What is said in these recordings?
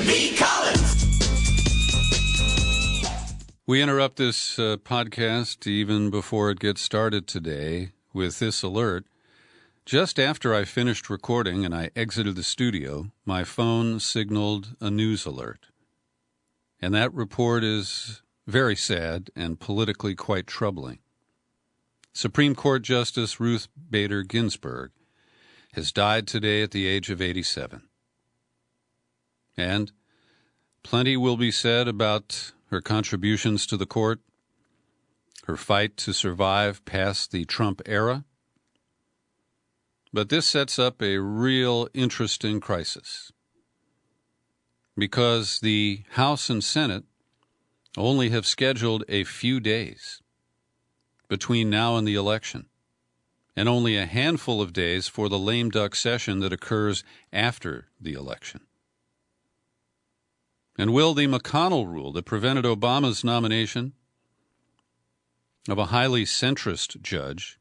B. Collins. We interrupt this podcast even before it gets started today with this alert. Just after I finished recording and I exited the studio, my phone signaled a news alert. And that report is very sad and politically quite troubling. Supreme Court Justice Ruth Bader Ginsburg has died today at the age of 87. And plenty will be said about her contributions to the court, her fight to survive past the Trump era. But this sets up a real interesting crisis because the House and Senate only have scheduled a few days between now and the election, and only a handful of days for the lame duck session that occurs after the election. And will the McConnell rule that prevented Obama's nomination of a highly centrist judge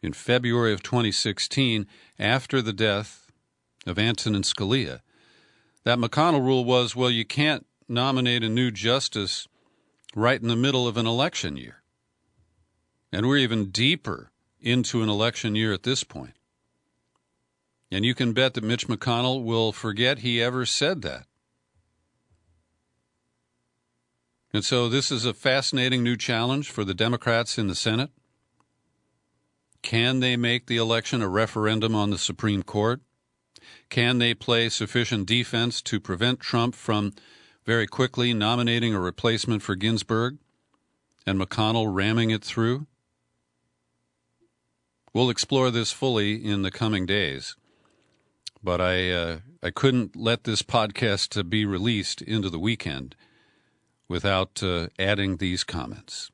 in February of 2016, after the death of Antonin Scalia, that McConnell rule was, well, you can't nominate a new justice right in the middle of an election year. And we're even deeper into an election year at this point. And you can bet that Mitch McConnell will forget he ever said that. And so this is a fascinating new challenge for the Democrats in the Senate. Can they make the election a referendum on the Supreme Court? Can they play sufficient defense to prevent Trump from very quickly nominating a replacement for Ginsburg and McConnell ramming it through? We'll explore this fully in the coming days, but I couldn't let this podcast be released into the weekend without adding these comments.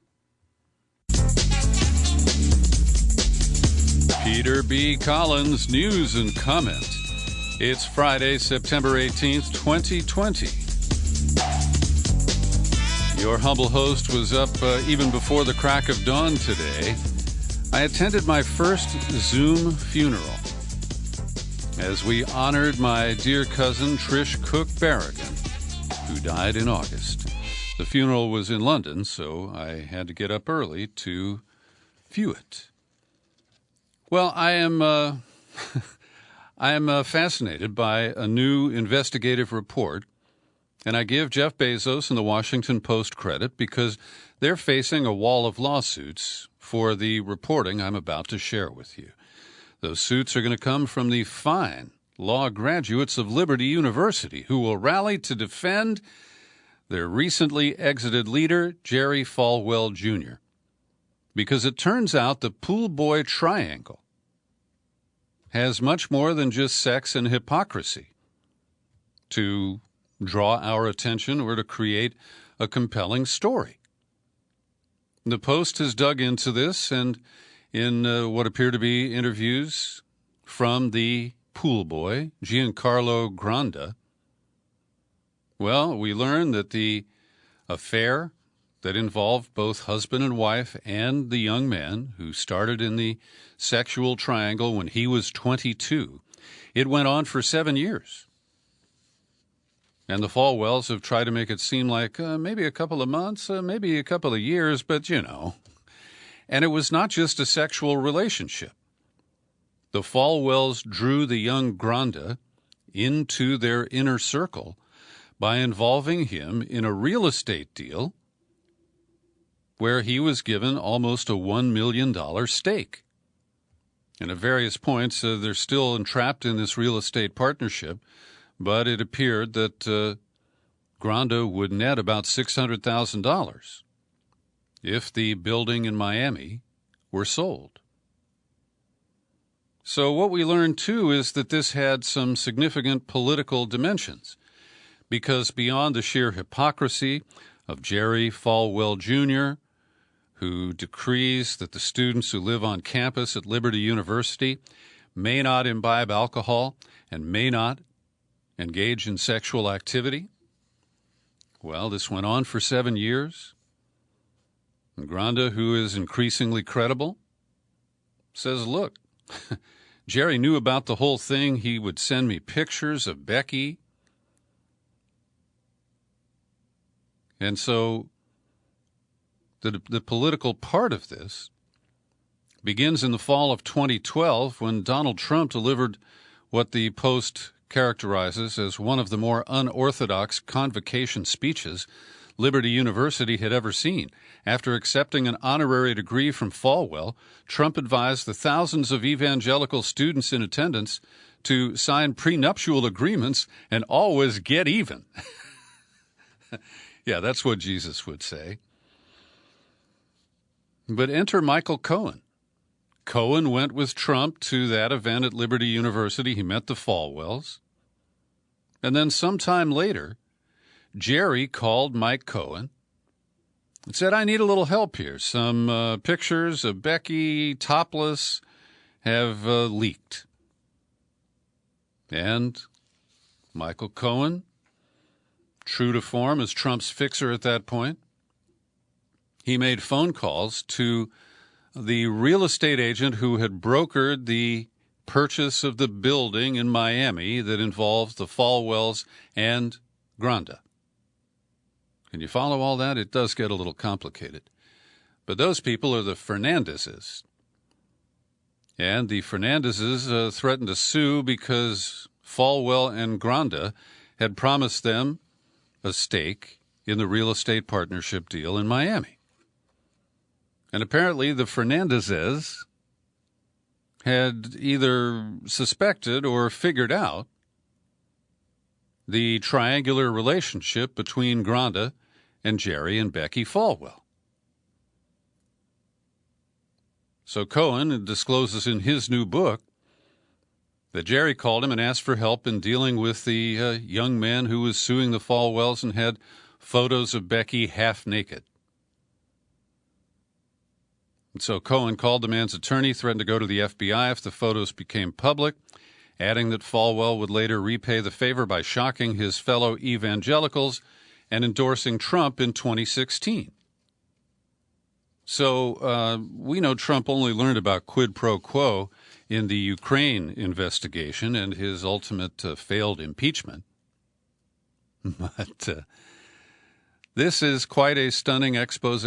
Peter B. Collins, news and comment. It's Friday, September 18th, 2020. Your humble host was up even before the crack of dawn today. I attended my first Zoom funeral as we honored my dear cousin Trish Cook Barrigan, who died in August. The funeral was in London, so I had to get up early to view it. Well, I am fascinated by a new investigative report, and I give Jeff Bezos and the Washington Post credit because they're facing a wall of lawsuits for the reporting I'm about to share with you. Those suits are going to come from the fine law graduates of Liberty University who will rally to defend their recently exited leader, Jerry Falwell, Jr., because it turns out the pool boy triangle has much more than just sex and hypocrisy to draw our attention or to create a compelling story. The Post has dug into this, and in what appear to be interviews from the pool boy, Giancarlo Granda, well, we learn that the affair that involved both husband and wife and the young man who started in the sexual triangle when he was 22, it went on for 7 years. And the Falwells have tried to make it seem like maybe a couple of months, maybe a couple of years, but you know. And it was not just a sexual relationship. The Falwells drew the young Granda into their inner circle by involving him in a real estate deal where he was given almost a $1 million stake. And at various points, they're still entrapped in this real estate partnership, but it appeared that Granda would net about $600,000 if the building in Miami were sold. So what we learned, too, is that this had some significant political dimensions, because beyond the sheer hypocrisy of Jerry Falwell, Jr., who decrees that the students who live on campus at Liberty University may not imbibe alcohol and may not engage in sexual activity, well, this went on for 7 years. And Granda, who is increasingly credible, says, look, Jerry knew about the whole thing. He would send me pictures of Becky And so the political part of this begins in the fall of 2012 when Donald Trump delivered what the Post characterizes as one of the more unorthodox convocation speeches Liberty University had ever seen. After accepting an honorary degree from Falwell, Trump advised the thousands of evangelical students in attendance to sign prenuptial agreements and always get even. Yeah, that's what Jesus would say. But enter Michael Cohen. Cohen went with Trump to that event at Liberty University. He met the Falwells. And then sometime later, Jerry called Mike Cohen and said, I need a little help here. Some pictures of Becky topless have leaked. And Michael Cohen, true to form as Trump's fixer at that point, he made phone calls to the real estate agent who had brokered the purchase of the building in Miami that involved the Falwells and Granda. Can you follow all that? It does get a little complicated. But those people are the Fernandezes. And the Fernandezes threatened to sue because Falwell and Granda had promised them a stake in the real estate partnership deal in Miami. And apparently the Fernandezes had either suspected or figured out the triangular relationship between Granda and Jerry and Becky Falwell. So Cohen discloses in his new book that Jerry called him and asked for help in dealing with the young man who was suing the Falwells and had photos of Becky half naked. And so Cohen called the man's attorney, threatened to go to the FBI if the photos became public, adding that Falwell would later repay the favor by shocking his fellow evangelicals and endorsing Trump in 2016. So we know Trump only learned about quid pro quo in the Ukraine investigation and his ultimate failed impeachment. But this is quite a stunning expose.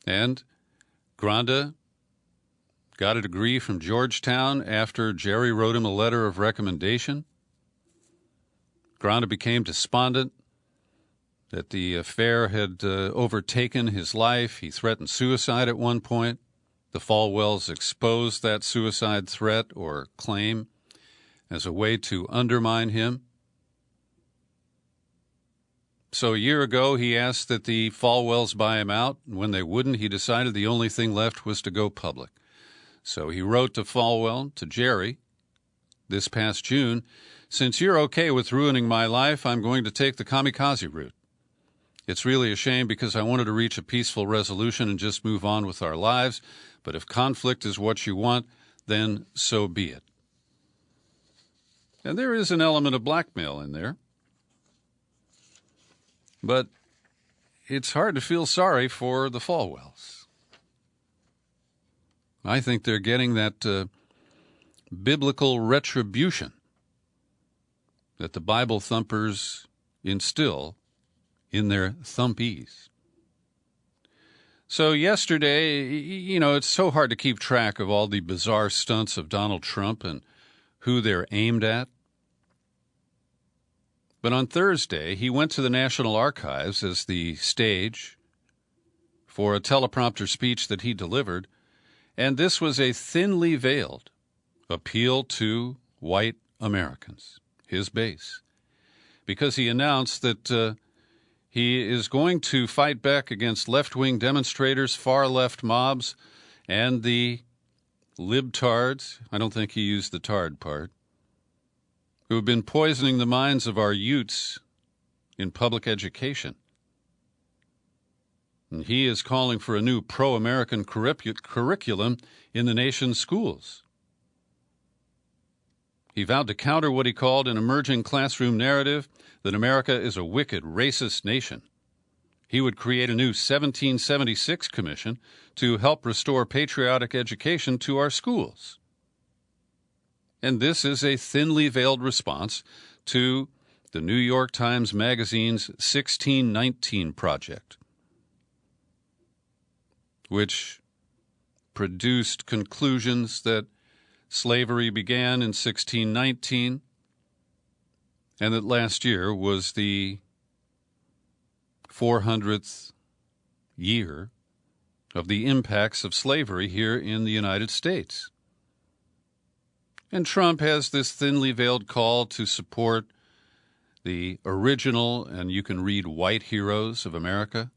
And Granda got a degree from Georgetown after Jerry wrote him a letter of recommendation. Granda became despondent that the affair had overtaken his life. He threatened suicide at one point. The Falwells exposed that suicide threat or claim as a way to undermine him. So a year ago, he asked that the Falwells buy him out. And when they wouldn't, he decided the only thing left was to go public. So he wrote to Falwell, to Jerry, this past June, since you're okay with ruining my life, I'm going to take the kamikaze route. It's really a shame because I wanted to reach a peaceful resolution and just move on with our lives. But if conflict is what you want, then so be it. And there is an element of blackmail in there. But it's hard to feel sorry for the Falwells. I think they're getting that biblical retribution that the Bible thumpers instill in their thumpies. So yesterday, it's so hard to keep track of all the bizarre stunts of Donald Trump and who they're aimed at. But on Thursday, he went to the National Archives as the stage for a teleprompter speech that he delivered, and this was a thinly veiled appeal to white Americans, his base, because he announced that he is going to fight back against left-wing demonstrators, far-left mobs, and the libtards. I don't think he used the tard part, who have been poisoning the minds of our youths in public education. And he is calling for a new pro-American curriculum in the nation's schools. He vowed to counter what he called an emerging classroom narrative that America is a wicked, racist nation. He would create a new 1776 commission to help restore patriotic education to our schools. And this is a thinly veiled response to the New York Times Magazine's 1619 Project, which produced conclusions that slavery began in 1619 and that last year was the 400th year of the impacts of slavery here in the United States. And Trump has this thinly veiled call to support the original, and you can read, white heroes of America.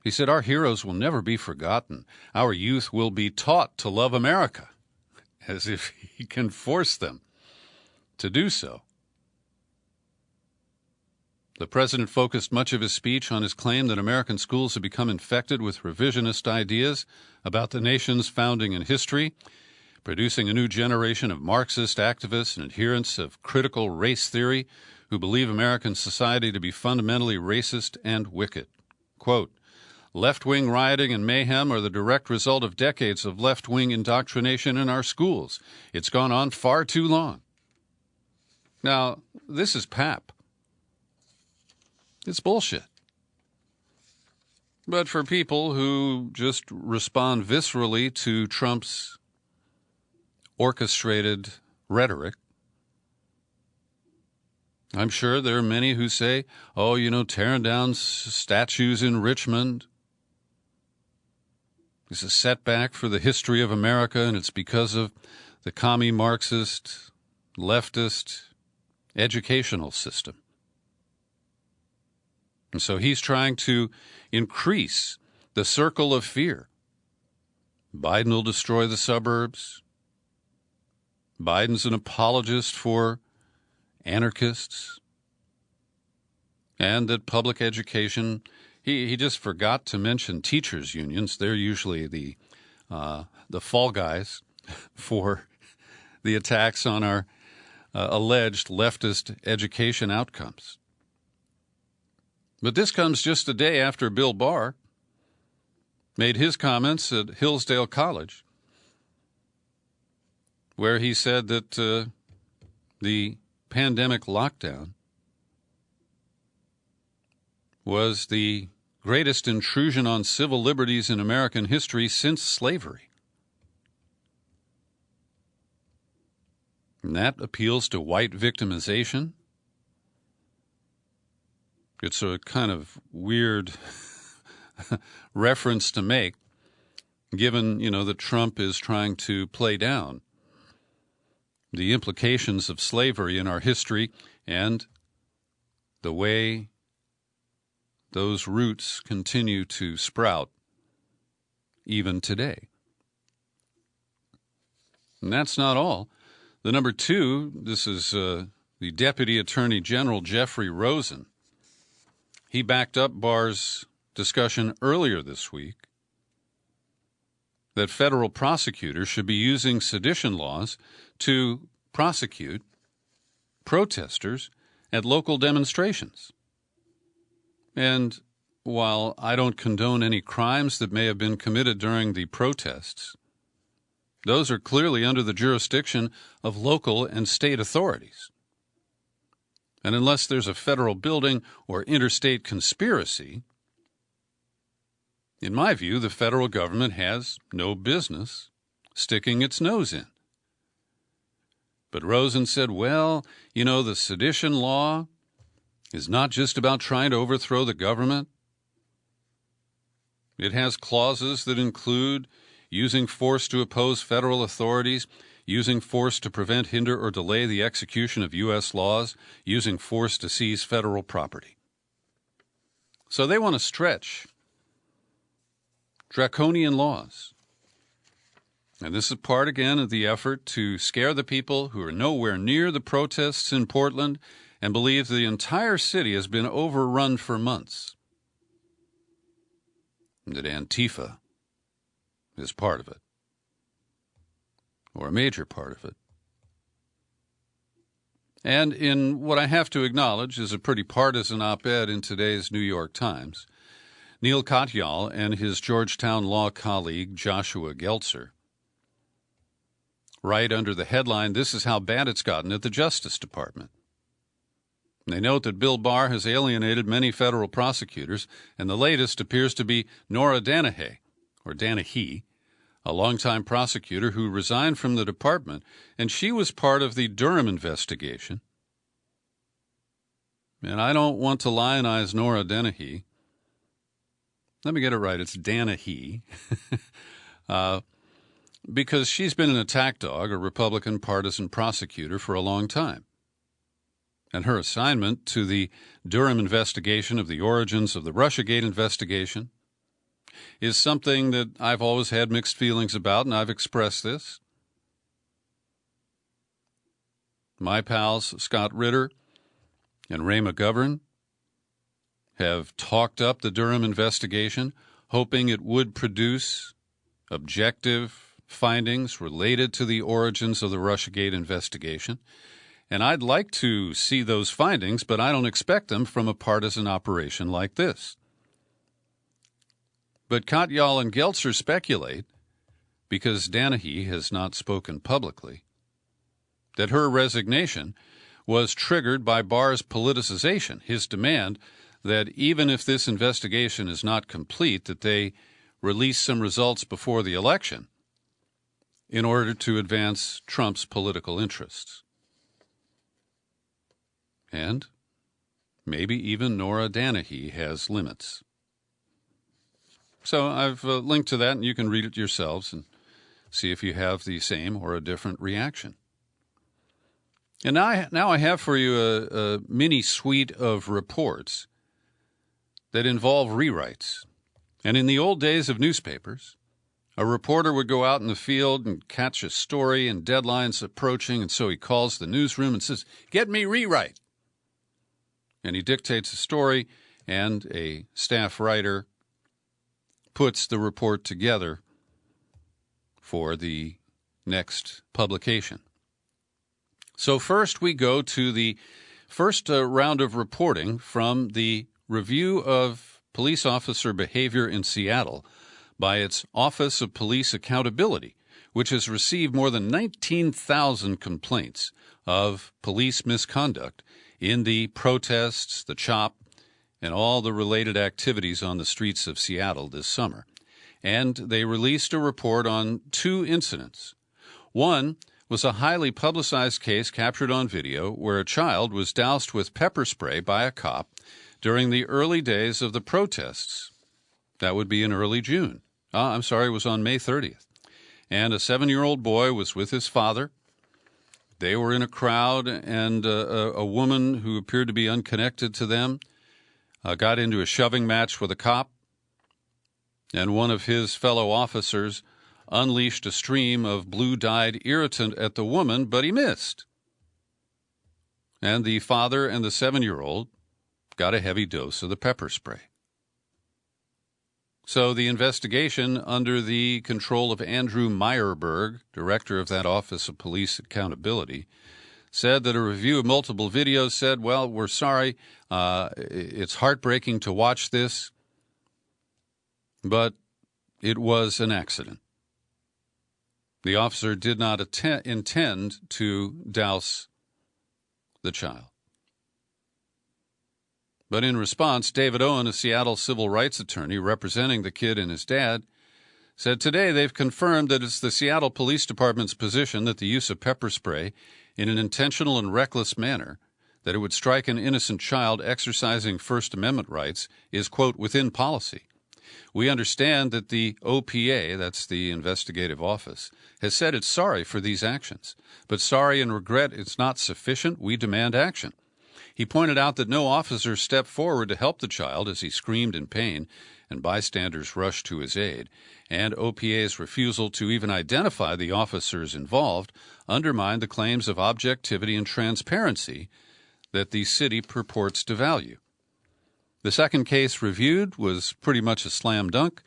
He said, our heroes will never be forgotten. Our youth will be taught to love America, as if he can force them to do so. The president focused much of his speech on his claim that American schools have become infected with revisionist ideas about the nation's founding and history, producing a new generation of Marxist activists and adherents of critical race theory who believe American society to be fundamentally racist and wicked. Quote, left-wing rioting and mayhem are the direct result of decades of left-wing indoctrination in our schools. It's gone on far too long. Now, this is pap. It's bullshit. But for people who just respond viscerally to Trump's orchestrated rhetoric, I'm sure there are many who say, oh, tearing down statues in Richmond is a setback for the history of America, and it's because of the commie Marxist, leftist educational system. And so he's trying to increase the circle of fear. Biden will destroy the suburbs. Biden's an apologist for anarchists. And that public education, he just forgot to mention teachers' unions. They're usually the fall guys for the attacks on our alleged leftist education outcomes. But this comes just a day after Bill Barr made his comments at Hillsdale College, where he said that the pandemic lockdown was the greatest intrusion on civil liberties in American history since slavery. And that appeals to white victimization. It's a kind of weird reference to make, given, that Trump is trying to play down the implications of slavery in our history and the way those roots continue to sprout even today. And that's not all. The number two, this is the Deputy Attorney General Jeffrey Rosen. He backed up Barr's discussion earlier this week that federal prosecutors should be using sedition laws to prosecute protesters at local demonstrations. And while I don't condone any crimes that may have been committed during the protests, those are clearly under the jurisdiction of local and state authorities. And unless there's a federal building or interstate conspiracy, in my view, the federal government has no business sticking its nose in. But Rosen said, well, the sedition law is not just about trying to overthrow the government. It has clauses that include using force to oppose federal authorities, using force to prevent, hinder, or delay the execution of U.S. laws, using force to seize federal property. So they want to stretch draconian laws. And this is part, again, of the effort to scare the people who are nowhere near the protests in Portland and believe the entire city has been overrun for months. And that Antifa is part of it, or a major part of it. And in what I have to acknowledge is a pretty partisan op-ed in today's New York Times, Neil Katyal and his Georgetown law colleague Joshua Geltzer write under the headline, "This is how bad it's gotten at the Justice Department." They note that Bill Barr has alienated many federal prosecutors, and the latest appears to be Nora Danahy, a longtime prosecutor who resigned from the department, and she was part of the Durham investigation. And I don't want to lionize Nora Danahy. Let me get it right. It's Danahy. Because she's been an attack dog, a Republican partisan prosecutor, for a long time. And her assignment to the Durham investigation of the origins of the Russiagate investigation is something that I've always had mixed feelings about, and I've expressed this. My pals Scott Ritter and Ray McGovern have talked up the Durham investigation, hoping it would produce objective findings related to the origins of the Russiagate investigation. And I'd like to see those findings, but I don't expect them from a partisan operation like this. But Katyal and Geltzer speculate, because Danahy has not spoken publicly, that her resignation was triggered by Barr's politicization, his demand that even if this investigation is not complete, that they release some results before the election in order to advance Trump's political interests. And maybe even Nora Danahy has limits. So I've linked to that, and you can read it yourselves and see if you have the same or a different reaction. And now I have for you a mini suite of reports that involve rewrites. And in the old days of newspapers, a reporter would go out in the field and catch a story and deadlines approaching, and so he calls the newsroom and says, "Get me rewrite." And he dictates a story, and a staff writer puts the report together for the next publication. So first we go to the first round of reporting from the review of police officer behavior in Seattle by its Office of Police Accountability, which has received more than 19,000 complaints of police misconduct in the protests, the CHOP, and all the related activities on the streets of Seattle this summer. And they released a report on 2 incidents. One was a highly publicized case captured on video where a child was doused with pepper spray by a cop during the early days of the protests. That would be in early June. It was on May 30th. And a 7-year-old boy was with his father. They were in a crowd, and a woman who appeared to be unconnected to them got into a shoving match with a cop, and one of his fellow officers unleashed a stream of blue-dyed irritant at the woman, but he missed. And the father and the 7-year-old got a heavy dose of the pepper spray. So the investigation, under the control of Andrew Meyerberg, director of that Office of Police Accountability, said that a review of multiple videos said, well, we're sorry, it's heartbreaking to watch this, but it was an accident. The officer did not intend to douse the child. But in response, David Owen, a Seattle civil rights attorney representing the kid and his dad, said today they've confirmed that it's the Seattle Police Department's position that the use of pepper spray in an intentional and reckless manner, that it would strike an innocent child exercising First Amendment rights, is, quote, within policy. We understand that the OPA, that's the investigative office, has said it's sorry for these actions, but sorry and regret it's not sufficient. We demand action. He pointed out that no officer stepped forward to help the child as he screamed in pain, and bystanders rushed to his aid, and OPA's refusal to even identify the officers involved undermined the claims of objectivity and transparency that the city purports to value. The second case reviewed was pretty much a slam dunk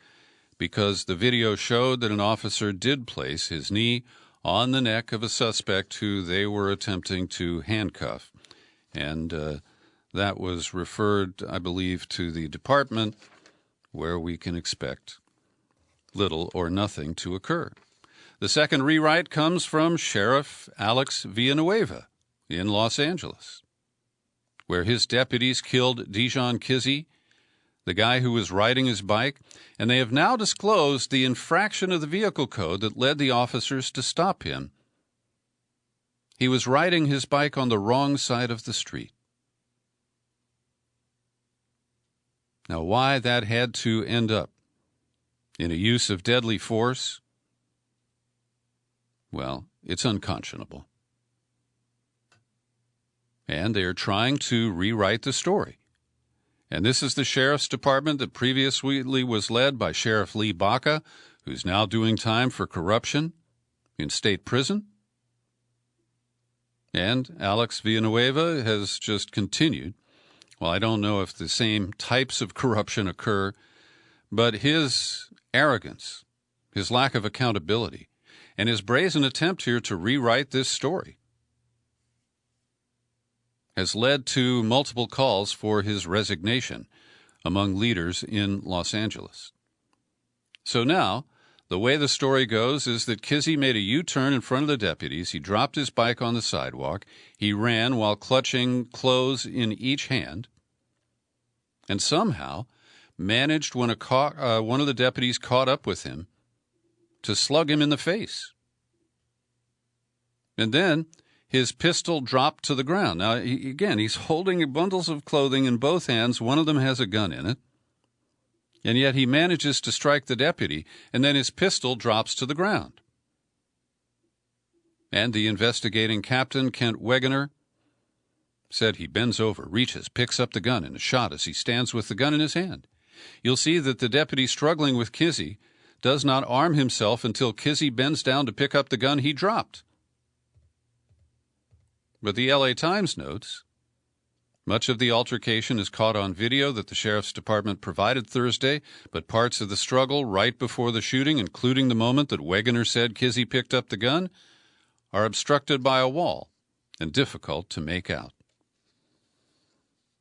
because the video showed that an officer did place his knee on the neck of a suspect who they were attempting to handcuff. And that was referred, I believe, to the department, where we can expect little or nothing to occur. The second rewrite comes from Sheriff Alex Villanueva in Los Angeles. where his deputies killed Dijon Kizzee, the guy who was riding his bike, and they have now disclosed the infraction of the vehicle code that led the officers to stop him. He was riding his bike on the wrong side of the street. Now, why that had to end up in a use of deadly force, well, it's unconscionable. And they are trying to rewrite the story. And this is the sheriff's department that previously was led by Sheriff Lee Baca, who's now doing time for corruption in state prison. And Alex Villanueva has just continued. Well, I don't know if the same types of corruption occur, but his arrogance, his lack of accountability, and his brazen attempt here to rewrite this story has led to multiple calls for his resignation among leaders in Los Angeles. So now, the way the story goes is that Kizzee made a U-turn in front of the deputies. He dropped his bike on the sidewalk. He ran while clutching clothes in each hand, and somehow managed, when one of the deputies caught up with him, to slug him in the face. And then his pistol dropped to the ground. Now, he's holding bundles of clothing in both hands. One of them has a gun in it. And yet he manages to strike the deputy, and then his pistol drops to the ground. And the investigating captain, Kent Wegener, said he bends over, reaches, picks up the gun, and is shot as he stands with the gun in his hand. You'll see that the deputy struggling with Kizzee does not arm himself until Kizzee bends down to pick up the gun he dropped. But the LA Times notes, much of the altercation is caught on video that the sheriff's department provided Thursday, but parts of the struggle right before the shooting, including the moment that Wegener said Kizzee picked up the gun, are obstructed by a wall and difficult to make out.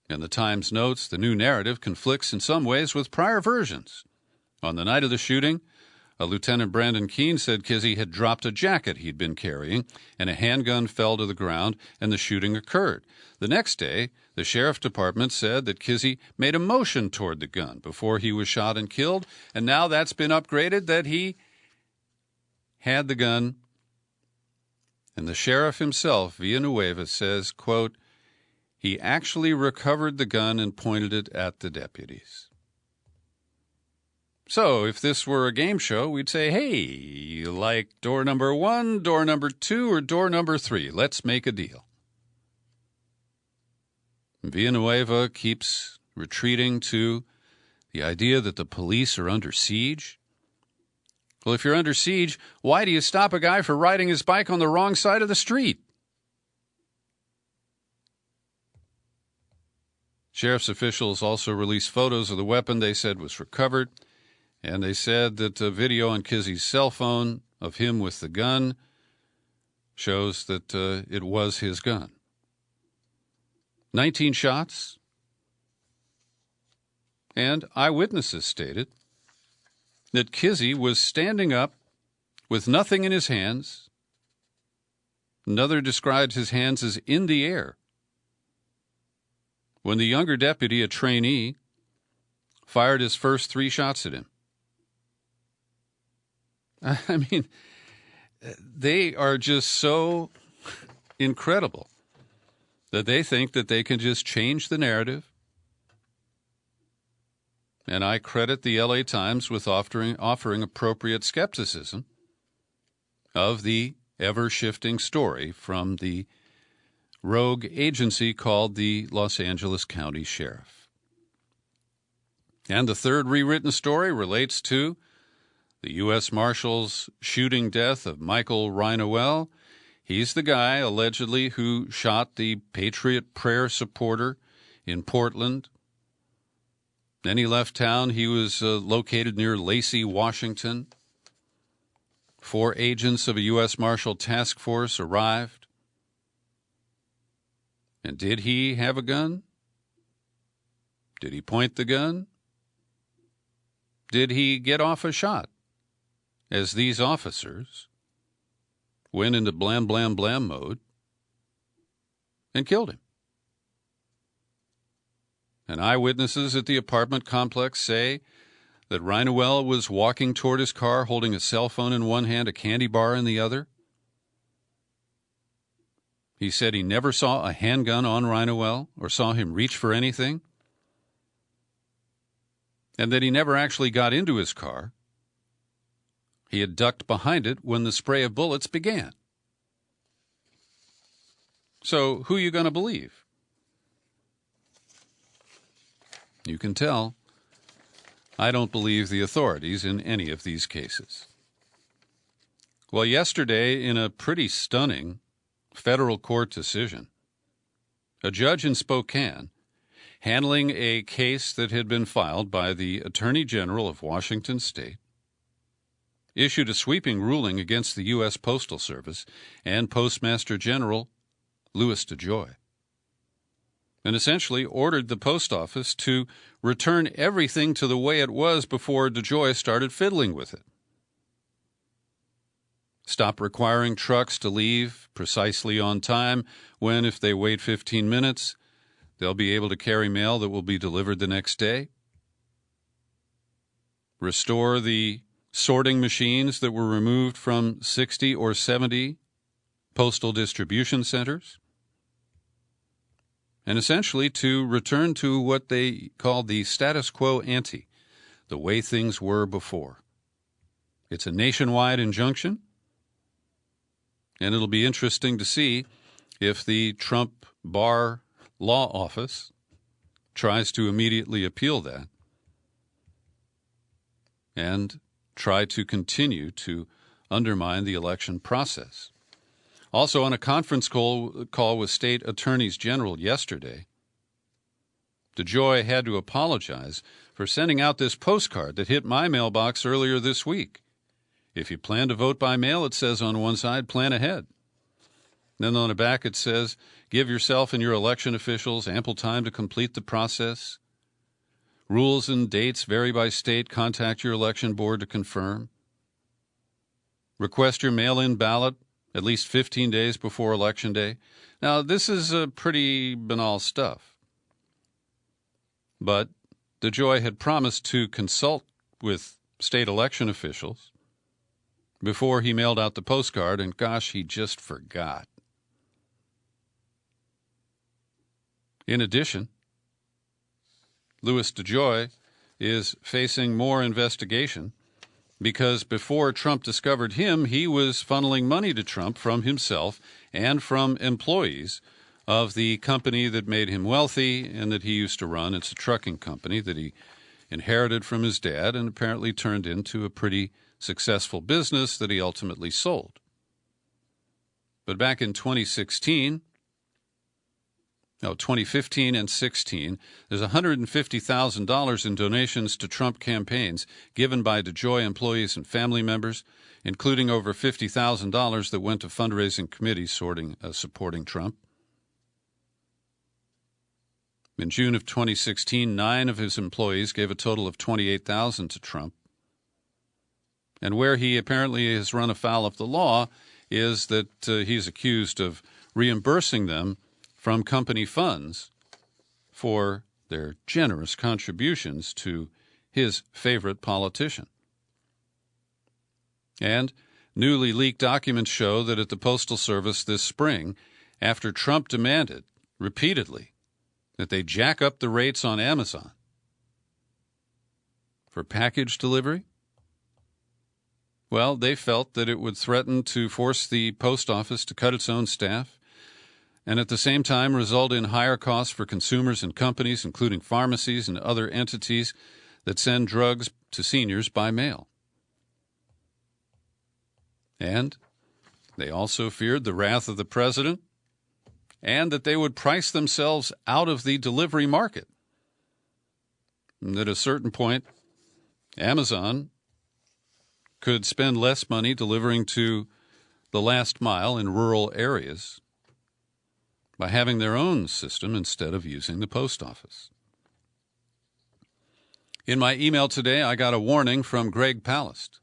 And the Times notes the new narrative conflicts in some ways with prior versions. On the night of the shooting, a Lieutenant Brandon Keene said Kizzee had dropped a jacket he'd been carrying, and a handgun fell to the ground, and the shooting occurred. The next day, the sheriff department said that Kizzee made a motion toward the gun before he was shot and killed, and now that's been upgraded that he had the gun. And the sheriff himself, Villanueva, says, quote, he actually recovered the gun and pointed it at the deputies. So if this were a game show, we'd say, hey, you like door number 1, door number 2, or door number 3? Let's make a deal. Villanueva keeps retreating to the idea that the police are under siege. Well, if you're under siege, why do you stop a guy for riding his bike on the wrong side of the street? Sheriff's officials also released photos of the weapon they said was recovered. And they said that a video on Kizzee's cell phone of him with the gun shows that it was his gun. 19 shots. And eyewitnesses stated that Kizzee was standing up with nothing in his hands. Another described his hands as in the air when the younger deputy, a trainee, fired his first 3 shots at him. I mean, they are just so incredible that they think that they can just change the narrative. And I credit the LA Times with offering appropriate skepticism of the ever-shifting story from the rogue agency called the Los Angeles County Sheriff. And the third rewritten story relates to the U.S. Marshal's shooting death of Michael Rinoel. He's the guy, allegedly, who shot the Patriot Prayer supporter in Portland. Then he left town. He was located near Lacey, Washington. 4 agents of a U.S. Marshal task force arrived. And did he have a gun? Did he point the gun? Did he get off a shot? As these officers went into blam, blam, blam mode and killed him. And eyewitnesses at the apartment complex say that Rhinowell was walking toward his car holding a cell phone in one hand, a candy bar in the other. He said he never saw a handgun on Rhinowell or saw him reach for anything, and that he never actually got into his car. He had ducked behind it when the spray of bullets began. So who are you going to believe? You can tell I don't believe the authorities in any of these cases. Well, yesterday, in a pretty stunning federal court decision, a judge in Spokane, handling a case that had been filed by the Attorney General of Washington State, issued a sweeping ruling against the U.S. Postal Service and Postmaster General Louis DeJoy, and essentially ordered the post office to return everything to the way it was before DeJoy started fiddling with it. Stop requiring trucks to leave precisely on time when, if they wait 15 minutes, they'll be able to carry mail that will be delivered the next day. Restore the sorting machines that were removed from 60 or 70 postal distribution centers. And essentially to return to what they called the status quo ante, the way things were before. It's a nationwide injunction, and it'll be interesting to see if the Trump Bar Law Office tries to immediately appeal that and try to continue to undermine the election process. Also, on a conference call with state attorneys general yesterday, DeJoy had to apologize for sending out this postcard that hit my mailbox earlier this week. If you plan to vote by mail, it says on one side, plan ahead. Then on the back it says, give yourself and your election officials ample time to complete the process. Rules and dates vary by state. Contact your election board to confirm. Request your mail-in ballot at least 15 days before Election Day. Now, this is pretty banal stuff. But DeJoy had promised to consult with state election officials before he mailed out the postcard, and gosh, he just forgot. In addition, Louis DeJoy is facing more investigation because before Trump discovered him, he was funneling money to Trump from himself and from employees of the company that made him wealthy and that he used to run. It's a trucking company that he inherited from his dad and apparently turned into a pretty successful business that he ultimately sold. But back in 2015 and 16, there's $150,000 in donations to Trump campaigns given by DeJoy employees and family members, including over $50,000 that went to fundraising committees supporting Trump. In June of 2016, 9 of his employees gave a total of $28,000 to Trump. And where he apparently has run afoul of the law is that he's accused of reimbursing them from company funds for their generous contributions to his favorite politician. And newly leaked documents show that at the Postal Service this spring, after Trump demanded repeatedly that they jack up the rates on Amazon for package delivery, well, they felt that it would threaten to force the post office to cut its own staff and at the same time result in higher costs for consumers and companies, including pharmacies and other entities that send drugs to seniors by mail. And they also feared the wrath of the president and that they would price themselves out of the delivery market. And at a certain point, Amazon could spend less money delivering to the last mile in rural areas by having their own system instead of using the post office. In my email today, I got a warning from Greg Palast.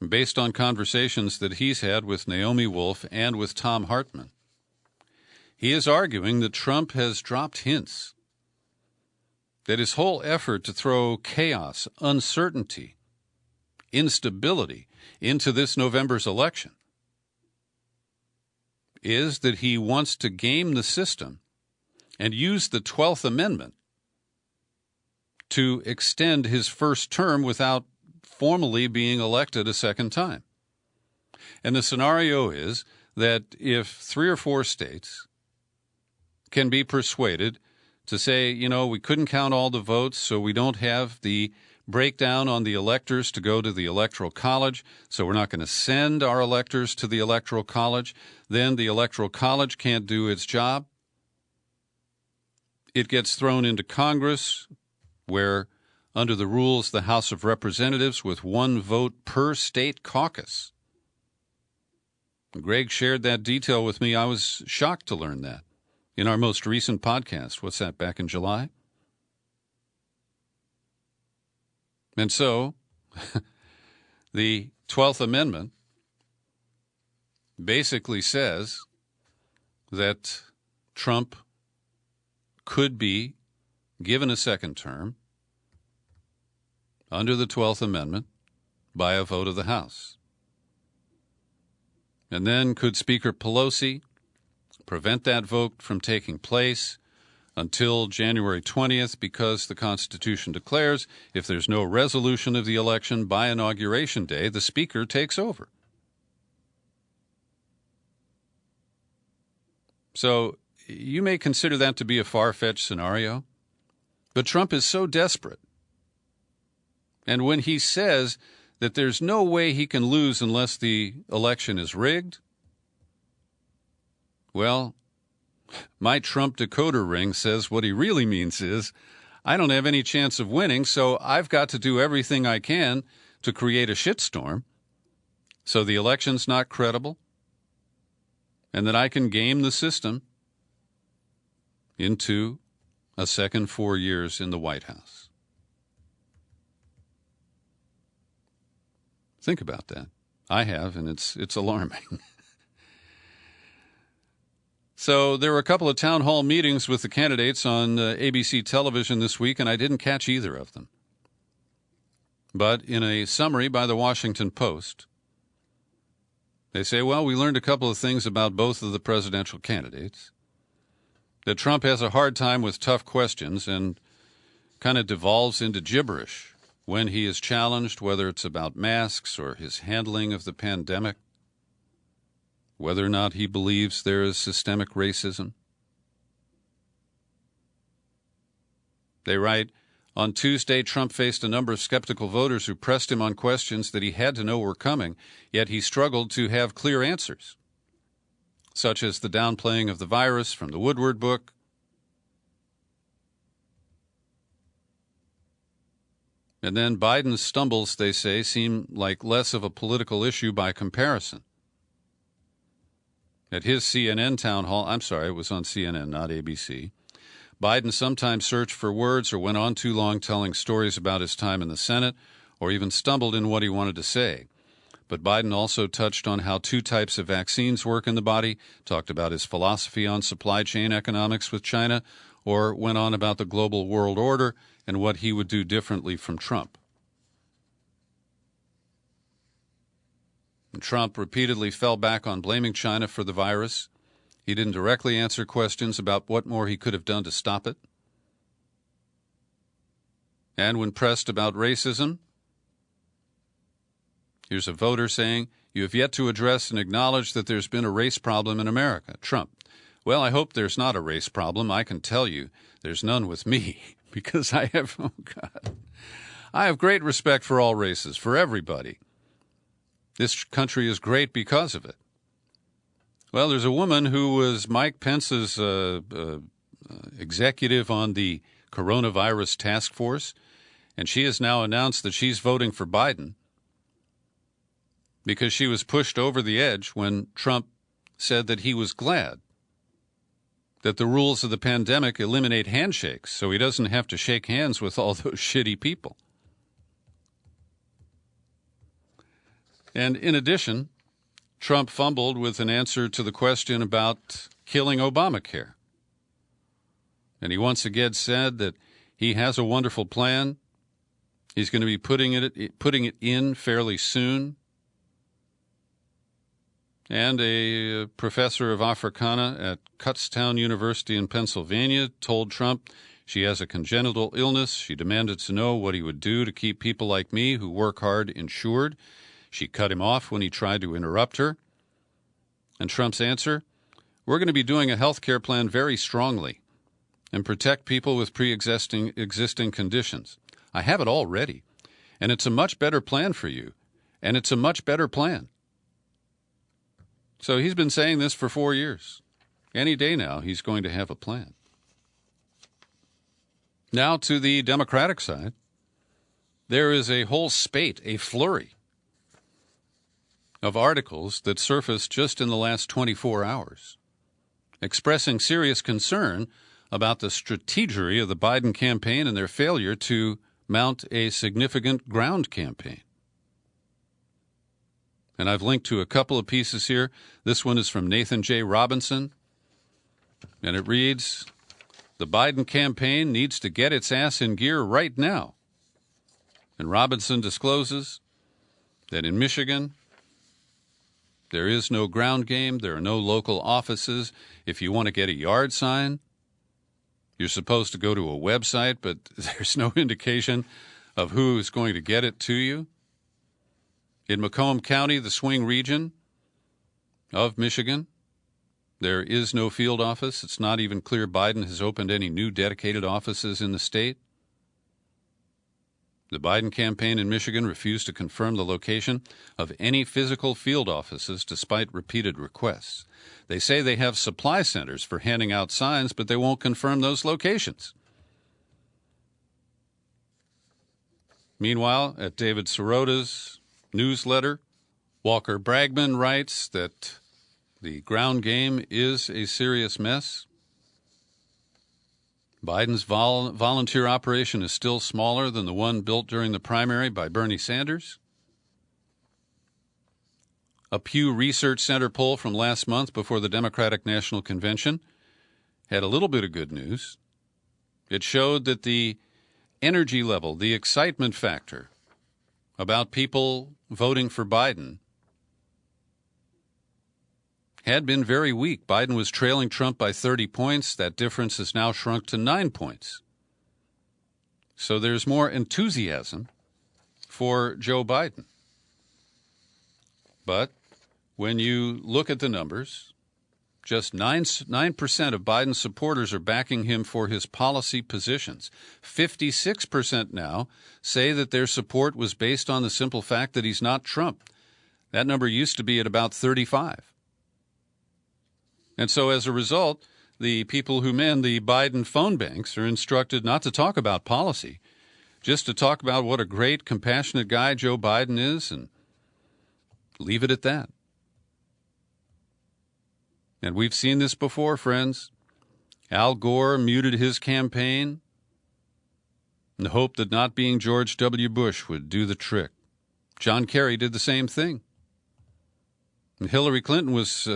Based on conversations that he's had with Naomi Wolf and with Tom Hartman, he is arguing that Trump has dropped hints that his whole effort to throw chaos, uncertainty, instability into this November's election is that he wants to game the system and use the 12th Amendment to extend his first term without formally being elected a second time. And the scenario is that if 3 or 4 states can be persuaded to say, we couldn't count all the votes, so we don't have the breakdown on the electors to go to the Electoral College, so we're not going to send our electors to the Electoral College, then the Electoral College can't do its job. It gets thrown into Congress, where, under the rules, the House of Representatives with 1 vote per state caucus. Greg shared that detail with me. I was shocked to learn that in our most recent podcast. What's that, back in July? And so, the 12th Amendment basically says that Trump could be given a second term under the 12th Amendment by a vote of the House. And then could Speaker Pelosi prevent that vote from taking place until January 20th, because the Constitution declares if there's no resolution of the election by Inauguration Day, the Speaker takes over. So you may consider that to be a far-fetched scenario, but Trump is so desperate. And when he says that there's no way he can lose unless the election is rigged, well, my Trump decoder ring says what he really means is, I don't have any chance of winning, so I've got to do everything I can to create a shitstorm so the election's not credible and that I can game the system into a second 4 years in the White House. Think about that. I have, and it's alarming. So there were a couple of town hall meetings with the candidates on ABC television this week, and I didn't catch either of them. But in a summary by the Washington Post, they say, well, we learned a couple of things about both of the presidential candidates. That Trump has a hard time with tough questions and kind of devolves into gibberish when he is challenged, whether it's about masks or his handling of the pandemic, whether or not he believes there is systemic racism. They write, on Tuesday, Trump faced a number of skeptical voters who pressed him on questions that he had to know were coming, yet he struggled to have clear answers, such as the downplaying of the virus from the Woodward book, and then Biden's stumbles, they say, seem like less of a political issue by comparison. At his CNN town hall, I'm sorry, it was on CNN, not ABC, Biden sometimes searched for words or went on too long telling stories about his time in the Senate, or even stumbled in what he wanted to say. But Biden also touched on how 2 types of vaccines work in the body, talked about his philosophy on supply chain economics with China, or went on about the global world order and what he would do differently from Trump. And Trump repeatedly fell back on blaming China for the virus. He didn't directly answer questions about what more he could have done to stop it. And when pressed about racism, here's a voter saying, you have yet to address and acknowledge that there's been a race problem in America. Trump, well, I hope there's not a race problem. I can tell you there's none with me because I have great respect for all races, for everybody. This country is great because of it. Well, there's a woman who was Mike Pence's executive on the coronavirus task force, and she has now announced that she's voting for Biden because she was pushed over the edge when Trump said that he was glad that the rules of the pandemic eliminate handshakes so he doesn't have to shake hands with all those shitty people. And in addition, Trump fumbled with an answer to the question about killing Obamacare. And he once again said that He has a wonderful plan. He's going to be putting it in fairly soon. And a professor of Africana at Kutztown University in Pennsylvania told Trump she has a congenital illness. She demanded to know what he would do to keep people like me who work hard insured. She cut him off when he tried to interrupt her. And Trump's answer, we're going to be doing a health care plan very strongly and protect people with existing conditions. I have it all ready, and it's a much better plan for you, and it's a much better plan. So he's been saying this for 4 years. Any day now, he's going to have a plan. Now to the Democratic side, there is a whole spate, a flurry of articles that surfaced just in the last 24 hours, expressing serious concern about the strategery of the Biden campaign and their failure to mount a significant ground campaign. And I've linked to a couple of pieces here. This one is from Nathan J. Robinson, and it reads, the Biden campaign needs to get its ass in gear right now. And Robinson discloses that in Michigan, there is no ground game. There are no local offices. If you want to get a yard sign, you're supposed to go to a website, but there's no indication of who is going to get it to you. In Macomb County, the swing region of Michigan, there is no field office. It's not even clear Biden has opened any new dedicated offices in the state. The Biden campaign in Michigan refused to confirm the location of any physical field offices despite repeated requests. They say they have supply centers for handing out signs, but they won't confirm those locations. Meanwhile, at David Sirota's newsletter, Walker Bragman writes that the ground game is a serious mess. Biden's volunteer operation is still smaller than the one built during the primary by Bernie Sanders. A Pew Research Center poll from last month before the Democratic National Convention had a little bit of good news. It showed that the energy level, the excitement factor about people voting for Biden had been very weak. Biden was trailing Trump by 30 points. That difference has now shrunk to 9 points. So there's more enthusiasm for Joe Biden. But when you look at the numbers, just 9% of Biden's supporters are backing him for his policy positions. 56% now say that their support was based on the simple fact that he's not Trump. That number used to be at about 35. And so as a result, the people who man the Biden phone banks are instructed not to talk about policy, just to talk about what a great, compassionate guy Joe Biden is and leave it at that. And we've seen this before, friends. Al Gore muted his campaign in the hope that not being George W. Bush would do the trick. John Kerry did the same thing. And Hillary Clinton was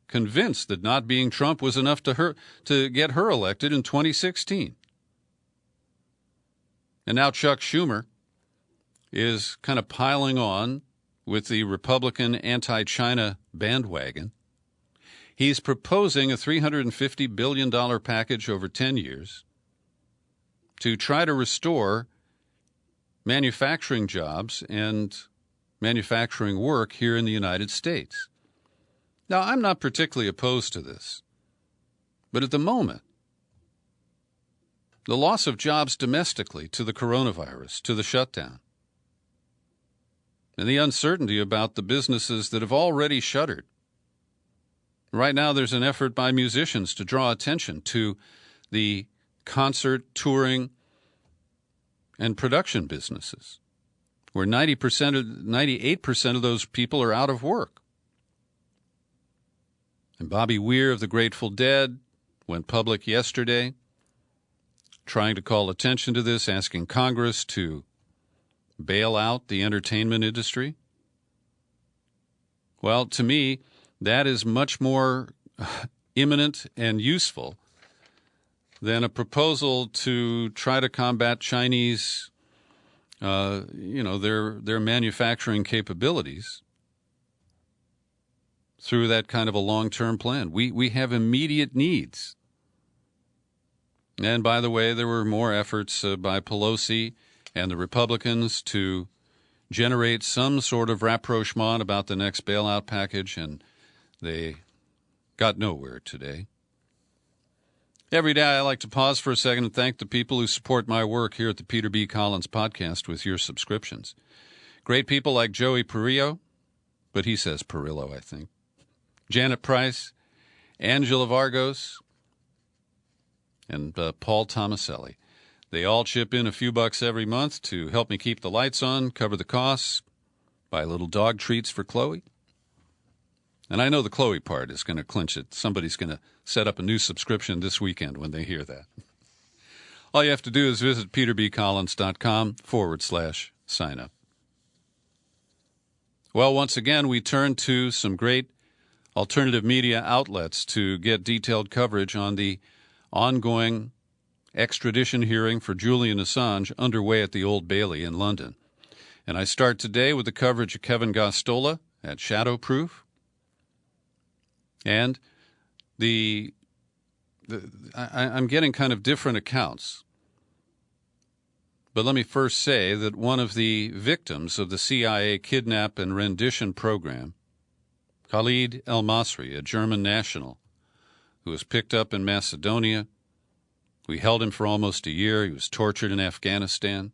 convinced that not being Trump was enough to get her elected in 2016. And now Chuck Schumer is kind of piling on with the Republican anti-China bandwagon. He's proposing a $350 billion package over 10 years to try to restore manufacturing jobs and manufacturing work here in the United States. Now, I'm not particularly opposed to this, but at the moment, the loss of jobs domestically to the coronavirus, to the shutdown, and the uncertainty about the businesses that have already shuttered. Right now, there's an effort by musicians to draw attention to the concert, touring, and production businesses, where 98% of those people are out of work. And Bobby Weir of the Grateful Dead went public yesterday, trying to call attention to this, asking Congress to bail out the entertainment industry. Well, to me, that is much more imminent and useful than a proposal to try to combat Chinese, their manufacturing capabilities through that kind of a long-term plan. We have immediate needs. And by the way, there were more efforts by Pelosi and the Republicans to generate some sort of rapprochement about the next bailout package, and they got nowhere today. Every day I like to pause for a second and thank the people who support my work here at the Peter B. Collins Podcast with your subscriptions. Great people like Joey Perillo, but he says Perillo, I think. Janet Price, Angela Vargos, and Paul Tomaselli. They all chip in a few bucks every month to help me keep the lights on, cover the costs, buy little dog treats for Chloe. And I know the Chloe part is going to clinch it. Somebody's going to set up a new subscription this weekend when they hear that. All you have to do is visit peterbcollins.com/sign up. Well, once again, we turn to some great alternative media outlets to get detailed coverage on the ongoing extradition hearing for Julian Assange underway at the Old Bailey in London. And I start today with the coverage of Kevin Gosztola at Shadowproof. And I'm getting kind of different accounts. But let me first say that one of the victims of the CIA kidnap and rendition program, Khalid El-Masri, a German national who was picked up in Macedonia. We held him for almost a year. He was tortured in Afghanistan.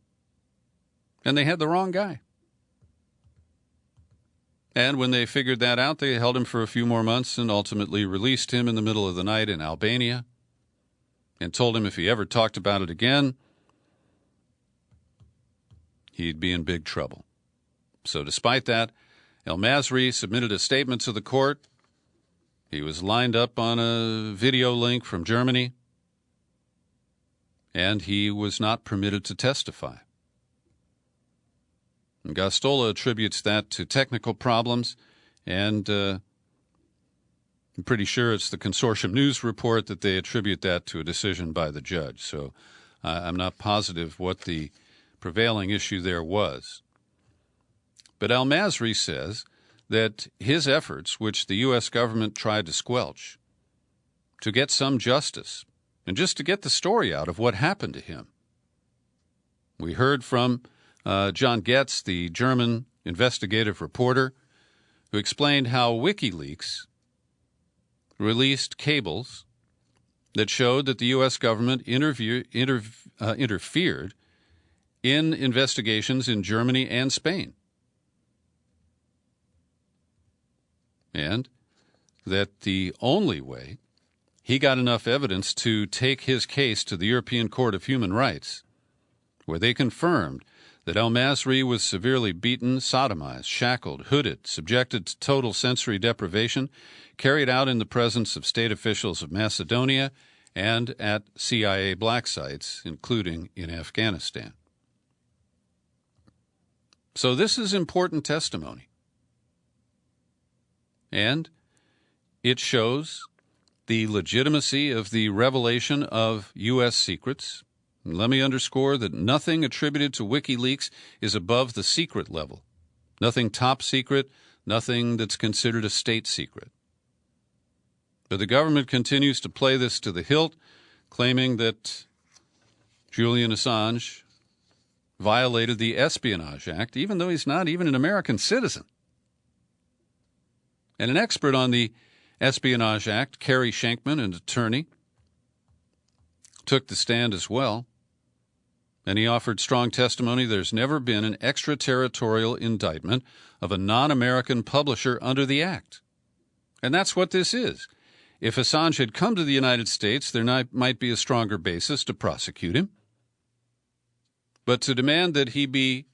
And they had the wrong guy. And when they figured that out, they held him for a few more months and ultimately released him in the middle of the night in Albania and told him if he ever talked about it again, he'd be in big trouble. So despite that, El-Masri submitted a statement to the court. He was lined up on a video link from Germany, and he was not permitted to testify. And Gosztola attributes that to technical problems, and I'm pretty sure it's the Consortium News report that they attribute that to a decision by the judge. So I'm not positive what the prevailing issue there was. But El-Masri says that his efforts, which the U.S. government tried to squelch, to get some justice, and just to get the story out of what happened to him. We heard from John Getz, the German investigative reporter, who explained how WikiLeaks released cables that showed that the U.S. government interfered in investigations in Germany and Spain, and that the only way he got enough evidence to take his case to the European Court of Human Rights, where they confirmed that El-Masri was severely beaten, sodomized, shackled, hooded, subjected to total sensory deprivation, carried out in the presence of state officials of Macedonia and at CIA black sites, including in Afghanistan. So this is important testimony. And it shows the legitimacy of the revelation of U.S. secrets. And let me underscore that nothing attributed to WikiLeaks is above the secret level. Nothing top secret, nothing that's considered a state secret. But the government continues to play this to the hilt, claiming that Julian Assange violated the Espionage Act, even though he's not even an American citizen. And an expert on the Espionage Act, Kerry Shankman, an attorney, took the stand as well, and he offered strong testimony there's never been an extraterritorial indictment of a non-American publisher under the Act. And that's what this is. If Assange had come to the United States, there might be a stronger basis to prosecute him. But to demand that he be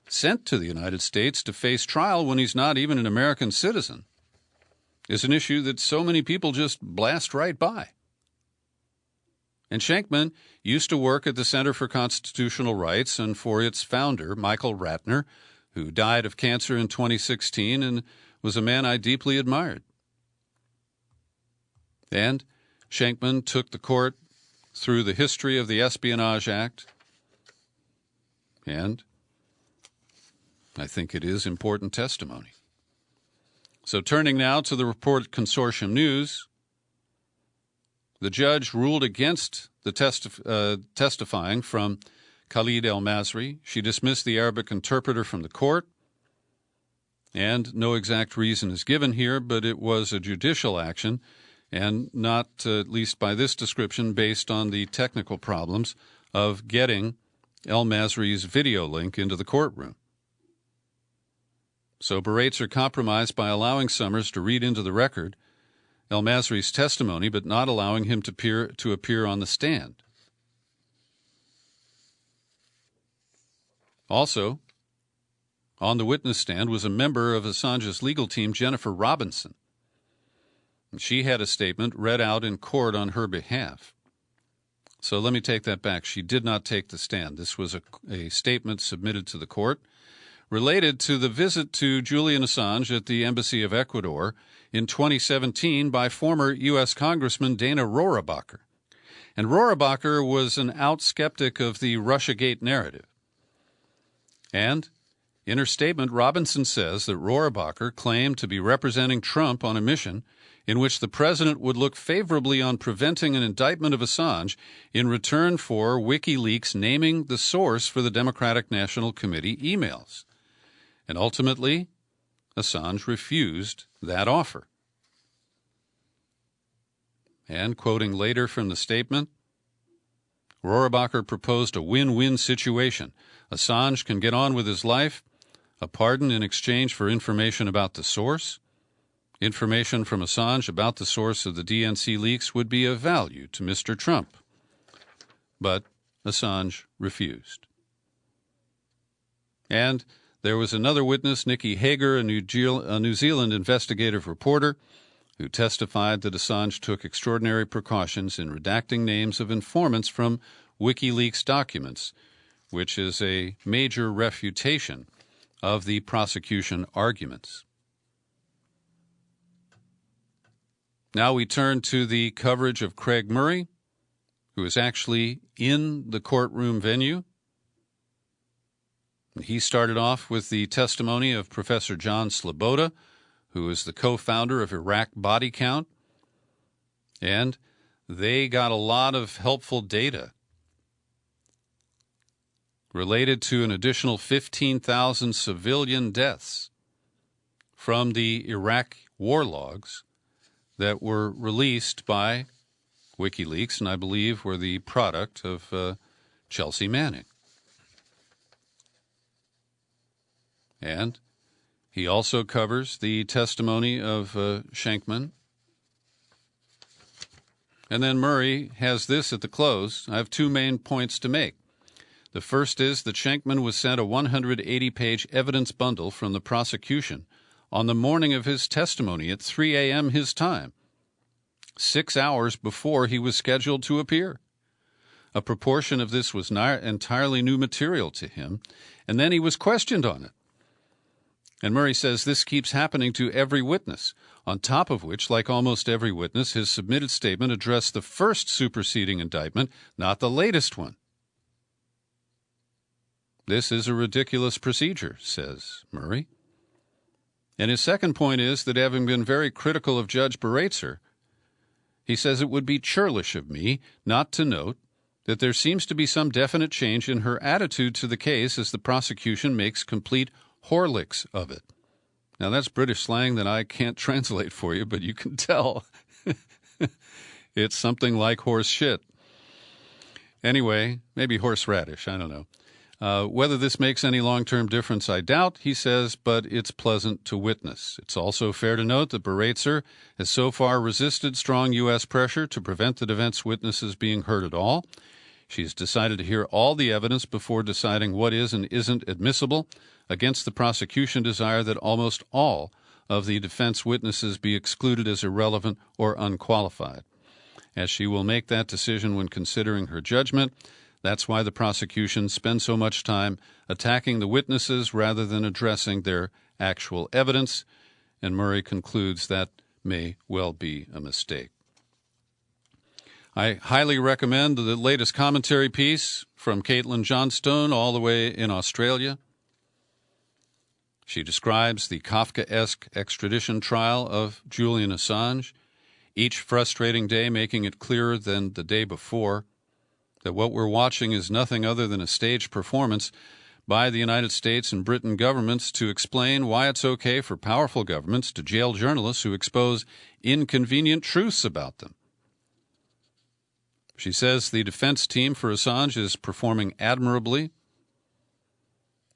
sent to the United States to face trial when he's not even an American citizen is an issue that so many people just blast right by. And Shankman used to work at the Center for Constitutional Rights and for its founder, Michael Ratner, who died of cancer in 2016 and was a man I deeply admired. And Shankman took the court through the history of the Espionage Act, and I think it is important testimony. So turning now to the report Consortium News, the judge ruled against the testifying from Khalid El-Masri. She dismissed the Arabic interpreter from the court, and no exact reason is given here, but it was a judicial action and not, at least by this description, based on the technical problems of getting El-Masri's video link into the courtroom. So Baraitser compromised by allowing Summers to read into the record El-Masri's testimony, but not allowing him to appear on the stand. Also, on the witness stand was a member of Assange's legal team, Jennifer Robinson. She had a statement read out in court on her behalf. So let me take that back. She did not take the stand. This was a statement submitted to the court related to the visit to Julian Assange at the Embassy of Ecuador in 2017 by former U.S. Congressman Dana Rohrabacher. And Rohrabacher was an out skeptic of the Russiagate narrative. And in her statement, Robinson says that Rohrabacher claimed to be representing Trump on a mission in which the president would look favorably on preventing an indictment of Assange in return for WikiLeaks naming the source for the Democratic National Committee emails. And ultimately, Assange refused that offer. And quoting later from the statement, Rohrabacher proposed a win-win situation. Assange can get on with his life, a pardon in exchange for information about the source. Information from Assange about the source of the DNC leaks would be of value to Mr. Trump. But Assange refused. And there was another witness, Nikki Hager, a New Zealand investigative reporter, who testified that Assange took extraordinary precautions in redacting names of informants from WikiLeaks documents, which is a major refutation of the prosecution arguments. Now we turn to the coverage of Craig Murray, who is actually in the courtroom venue. He started off with the testimony of Professor John Sloboda, who is the co-founder of Iraq Body Count, and they got a lot of helpful data related to an additional 15,000 civilian deaths from the Iraq war logs that were released by WikiLeaks, and I believe were the product of Chelsea Manning. And he also covers the testimony of Shankman. And then Murray has this at the close. I have two main points to make. The first is that Shankman was sent a 180-page evidence bundle from the prosecution on the morning of his testimony at 3 a.m. his time, 6 hours before he was scheduled to appear. A proportion of this was entirely new material to him, and then he was questioned on it. And Murray says this keeps happening to every witness, on top of which, like almost every witness, his submitted statement addressed the first superseding indictment, not the latest one. This is a ridiculous procedure, says Murray. And his second point is that having been very critical of Judge Baraitser, he says it would be churlish of me not to note that there seems to be some definite change in her attitude to the case as the prosecution makes complete Horlicks of it. Now, that's British slang that I can't translate for you, but you can tell it's something like horse shit. Anyway, maybe horseradish, I don't know. Whether this makes any long-term difference, I doubt, he says, but it's pleasant to witness. It's also fair to note that Baraitser has so far resisted strong U.S. pressure to prevent the defense witnesses being heard at all. She's decided to hear all the evidence before deciding what is and isn't admissible, against the prosecution desire that almost all of the defense witnesses be excluded as irrelevant or unqualified. As she will make that decision when considering her judgment, that's why the prosecution spends so much time attacking the witnesses rather than addressing their actual evidence, and Murray concludes that may well be a mistake. I highly recommend the latest commentary piece from Caitlin Johnstone all the way in Australia. She describes the Kafkaesque extradition trial of Julian Assange, each frustrating day making it clearer than the day before that what we're watching is nothing other than a staged performance by the United States and Britain governments to explain why it's okay for powerful governments to jail journalists who expose inconvenient truths about them. She says the defense team for Assange is performing admirably,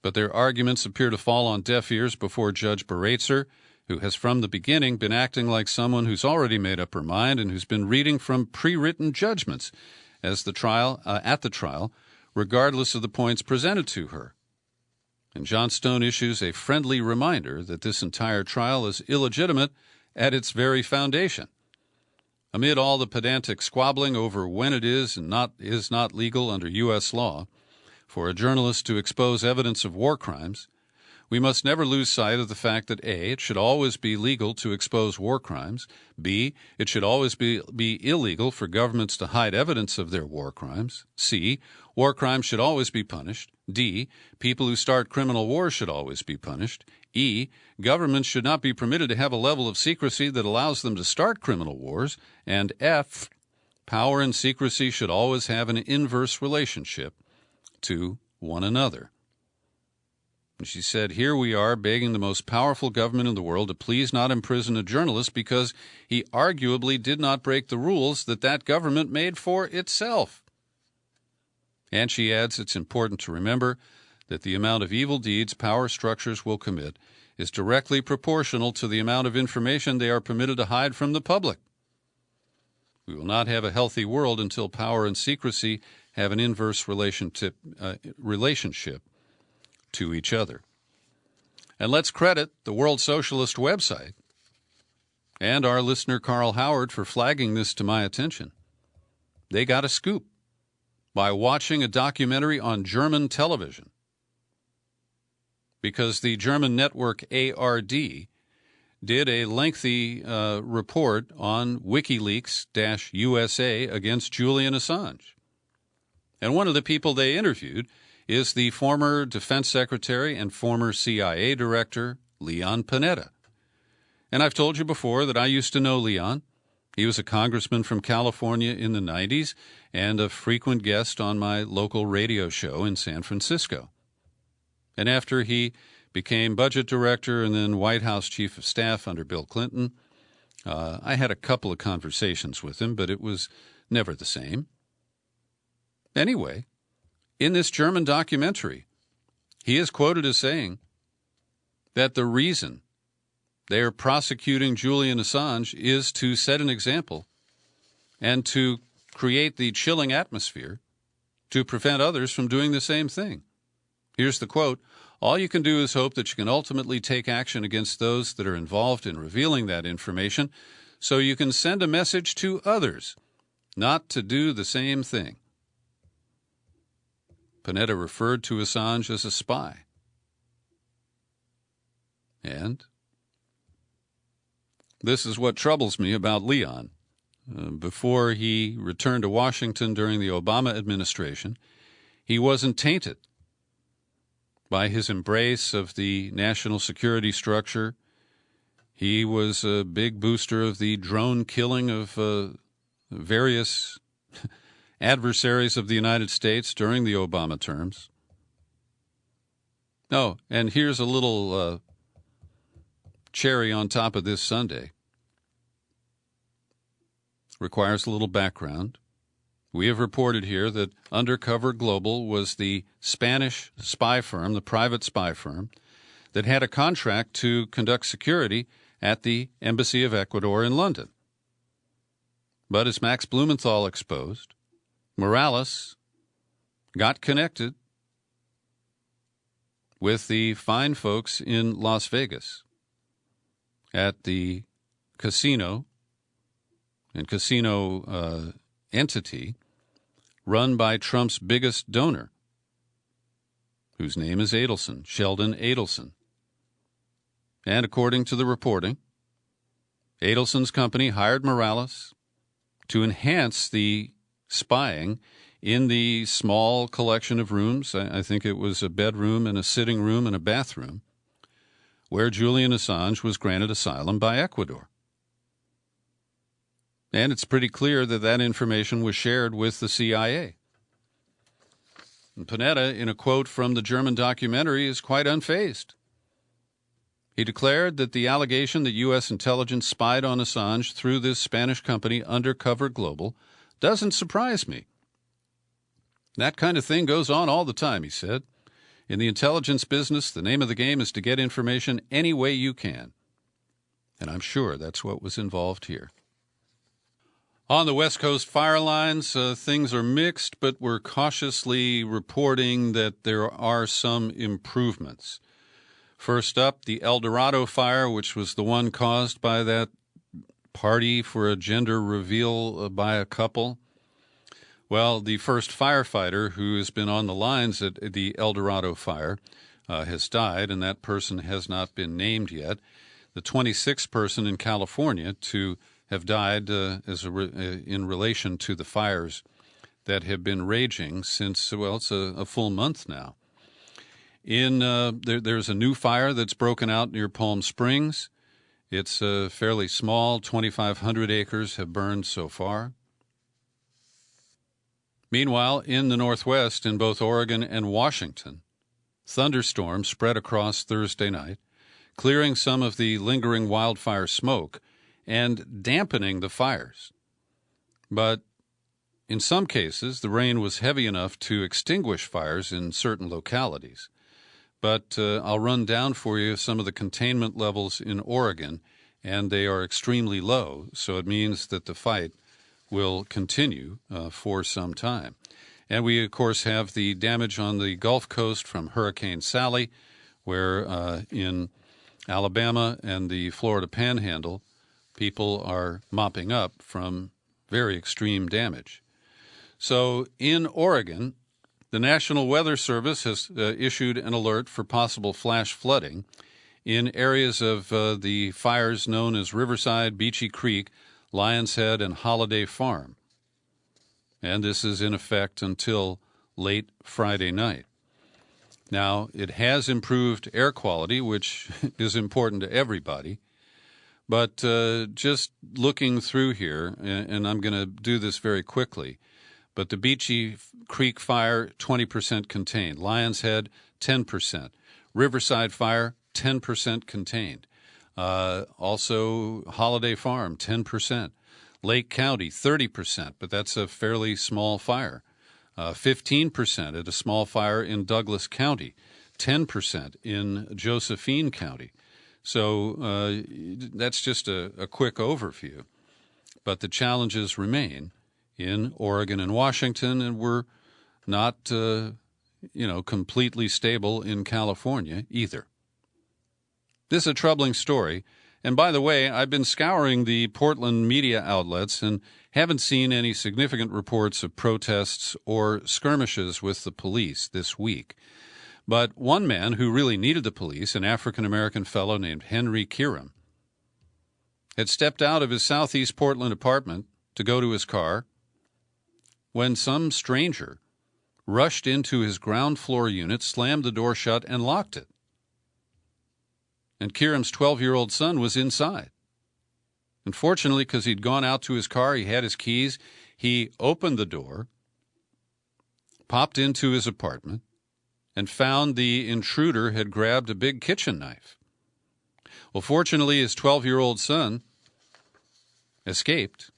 but their arguments appear to fall on deaf ears before Judge Baratzer, who has from the beginning been acting like someone who's already made up her mind and who's been reading from pre-written judgments at the trial, regardless of the points presented to her. And Johnstone issues a friendly reminder that this entire trial is illegitimate at its very foundation. Amid all the pedantic squabbling over when it is and is not legal under U.S. law for a journalist to expose evidence of war crimes, we must never lose sight of the fact that A, it should always be legal to expose war crimes, B, it should always be illegal for governments to hide evidence of their war crimes, C, war crimes should always be punished, D, people who start criminal wars should always be punished, E, governments should not be permitted to have a level of secrecy that allows them to start criminal wars, and F, power and secrecy should always have an inverse relationship to one another. And she said, here we are begging the most powerful government in the world to please not imprison a journalist because he arguably did not break the rules that government made for itself. And she adds, it's important to remember that the amount of evil deeds power structures will commit is directly proportional to the amount of information they are permitted to hide from the public. We will not have a healthy world until power and secrecy have an inverse relationship to each other. And let's credit the World Socialist website and our listener Carl Howard for flagging this to my attention. They got a scoop by watching a documentary on German television, because the German network ARD did a lengthy report on WikiLeaks-USA against Julian Assange. And one of the people they interviewed is the former Defense Secretary and former CIA Director, Leon Panetta. And I've told you before that I used to know Leon. He was a congressman from California in the 90s and a frequent guest on my local radio show in San Francisco. And after he became budget director and then White House chief of staff under Bill Clinton, I had a couple of conversations with him, but it was never the same. Anyway, in this German documentary, he is quoted as saying that the reason they are prosecuting Julian Assange is to set an example and to create the chilling atmosphere to prevent others from doing the same thing. Here's the quote, "All you can do is hope that you can ultimately take action against those that are involved in revealing that information so you can send a message to others not to do the same thing." Panetta referred to Assange as a spy. And this is what troubles me about Leon. Before he returned to Washington during the Obama administration, he wasn't tainted by his embrace of the national security structure. He was a big booster of the drone killing of various adversaries of the United States during the Obama terms. Oh, and here's a little cherry on top of this sundae. Requires a little background. We have reported here that Undercover Global was the Spanish spy firm, the private spy firm, that had a contract to conduct security at the Embassy of Ecuador in London. But as Max Blumenthal exposed, Morales got connected with the fine folks in Las Vegas at the casino and casino entity run by Trump's biggest donor, whose name is Adelson, Sheldon Adelson. And according to the reporting, Adelson's company hired Morales to enhance the spying in the small collection of rooms. I think it was a bedroom and a sitting room and a bathroom where Julian Assange was granted asylum by Ecuador. And it's pretty clear that that information was shared with the CIA. And Panetta, in a quote from the German documentary, is quite unfazed. He declared that the allegation that U.S. intelligence spied on Assange through this Spanish company, Undercover Global, doesn't surprise me. That kind of thing goes on all the time, he said. In the intelligence business, the name of the game is to get information any way you can. And I'm sure that's what was involved here. On the West Coast fire lines, things are mixed, but we're cautiously reporting that there are some improvements. First up, the El Dorado fire, which was the one caused by that party for a gender reveal by a couple. Well, the first firefighter who has been on the lines at the El Dorado fire has died, and that person has not been named yet. The 26th person in California to have died in relation to the fires that have been raging since, well, it's a full month now. There's a new fire that's broken out near Palm Springs. It's fairly small. 2,500 acres have burned so far. Meanwhile, in the Northwest, in both Oregon and Washington, thunderstorms spread across Thursday night, clearing some of the lingering wildfire smoke and dampening the fires. But in some cases, the rain was heavy enough to extinguish fires in certain localities. But I'll run down for you some of the containment levels in Oregon, and they are extremely low, so it means that the fight will continue for some time. And we, of course, have the damage on the Gulf Coast from Hurricane Sally, where in Alabama and the Florida Panhandle, people are mopping up from very extreme damage. So in Oregon, the National Weather Service has issued an alert for possible flash flooding in areas of the fires known as Riverside, Beachy Creek, Lions Head, and Holiday Farm. And this is in effect until late Friday night. Now, it has improved air quality, which is important to everybody. But just looking through here, and I'm going to do this very quickly, but the Beachy Creek fire, 20% contained. Lions Head, 10%. Riverside fire, 10% contained. Also, Holiday Farm, 10%. Lake County, 30%, but that's a fairly small fire. 15% at a small fire in Douglas County. 10% in Josephine County. So that's just a quick overview. But the challenges remain in Oregon and Washington, and we're not, completely stable in California either. This is a troubling story. And by the way, I've been scouring the Portland media outlets and haven't seen any significant reports of protests or skirmishes with the police this week. But one man who really needed the police, an African-American fellow named Henry Kiram, had stepped out of his southeast Portland apartment to go to his car when some stranger rushed into his ground floor unit, slammed the door shut, and locked it. And Kiram's 12-year-old son was inside. Unfortunately, because he'd gone out to his car, he had his keys, he opened the door, popped into his apartment, and found the intruder had grabbed a big kitchen knife. Well, fortunately, his 12-year-old son escaped.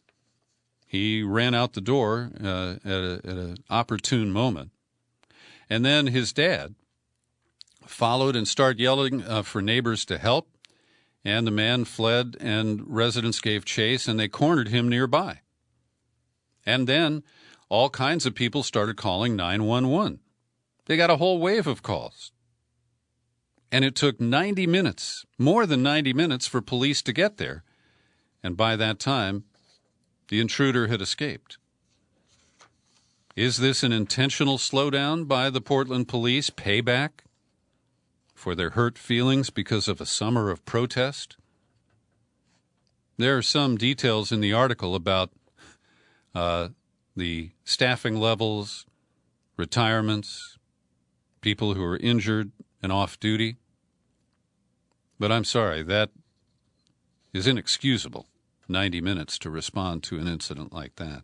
He ran out the door at an opportune moment. And then his dad followed and started yelling for neighbors to help, and the man fled, and residents gave chase, and they cornered him nearby. And then all kinds of people started calling 911. They got a whole wave of calls. And it took 90 minutes, more than 90 minutes, for police to get there. And by that time, the intruder had escaped. Is this an intentional slowdown by the Portland police, payback for their hurt feelings because of a summer of protest? There are some details in the article about the staffing levels, retirements, people who are injured and off duty. But I'm sorry, that is inexcusable. 90 minutes to respond to an incident like that.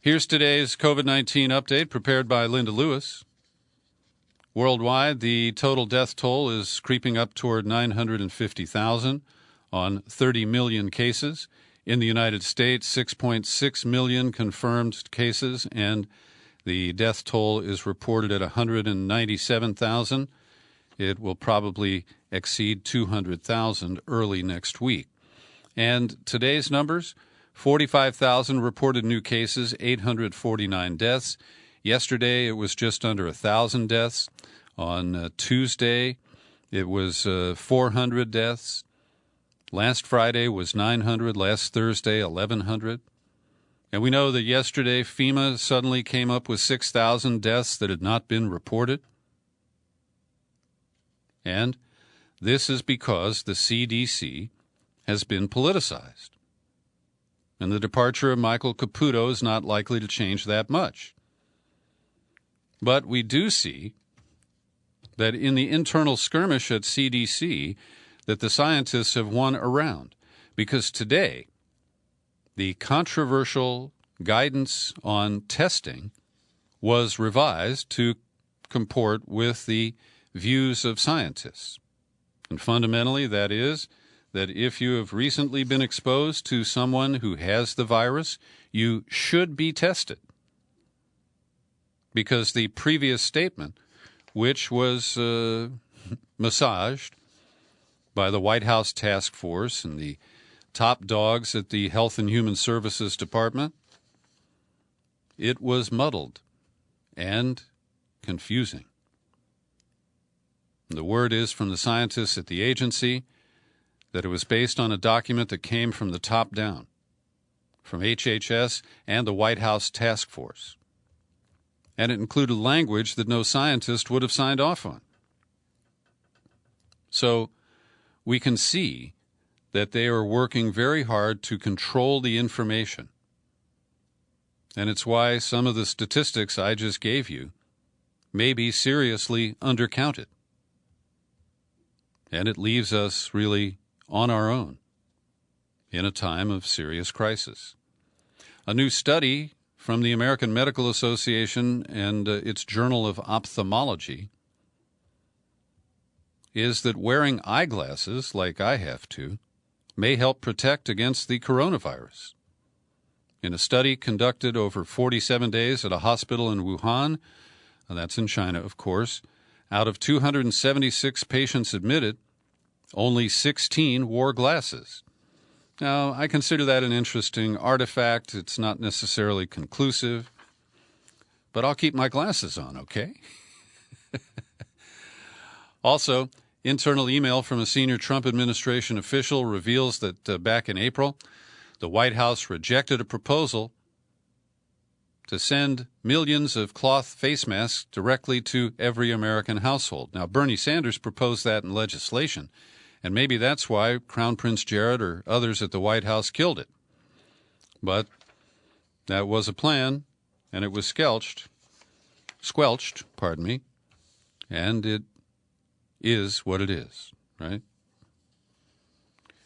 Here's today's COVID-19 update prepared by Linda Lewis. Worldwide, the total death toll is creeping up toward 950,000 on 30 million cases. In the United States, 6.6 million confirmed cases, and the death toll is reported at 197,000. It will probably exceed 200,000 early next week. And today's numbers, 45,000 reported new cases, 849 deaths. Yesterday, it was just under 1,000 deaths. On Tuesday, it was 400 deaths. Last Friday was 900. Last Thursday, 1,100. And we know that yesterday, FEMA suddenly came up with 6,000 deaths that had not been reported. And this is because the CDC has been politicized. And the departure of Michael Caputo is not likely to change that much. But we do see that in the internal skirmish at CDC, that the scientists have won around. Because today, the controversial guidance on testing was revised to comport with the views of scientists. And fundamentally, that is that if you have recently been exposed to someone who has the virus, you should be tested. Because the previous statement, which was massaged by the White House task force and the top dogs at the Health and Human Services Department, it was muddled and confusing. The word is from the scientists at the agency that it was based on a document that came from the top down, from HHS and the White House task force. And it included language that no scientist would have signed off on. So we can see that they are working very hard to control the information. And it's why some of the statistics I just gave you may be seriously undercounted. And it leaves us really on our own in a time of serious crisis. A new study from the American Medical Association and its Journal of Ophthalmology is that wearing eyeglasses, like I have to, may help protect against the coronavirus. In a study conducted over 47 days at a hospital in Wuhan, and that's in China, of course, out of 276 patients admitted, only 16 wore glasses. Now, I consider that an interesting artifact. It's not necessarily conclusive, but I'll keep my glasses on, okay? Also, internal email from a senior Trump administration official reveals that back in April, the White House rejected a proposal to send millions of cloth face masks directly to every American household. Now, Bernie Sanders proposed that in legislation, and maybe that's why Crown Prince Jared or others at the White House killed it. But that was a plan, and it was squelched, and it is what it is, right?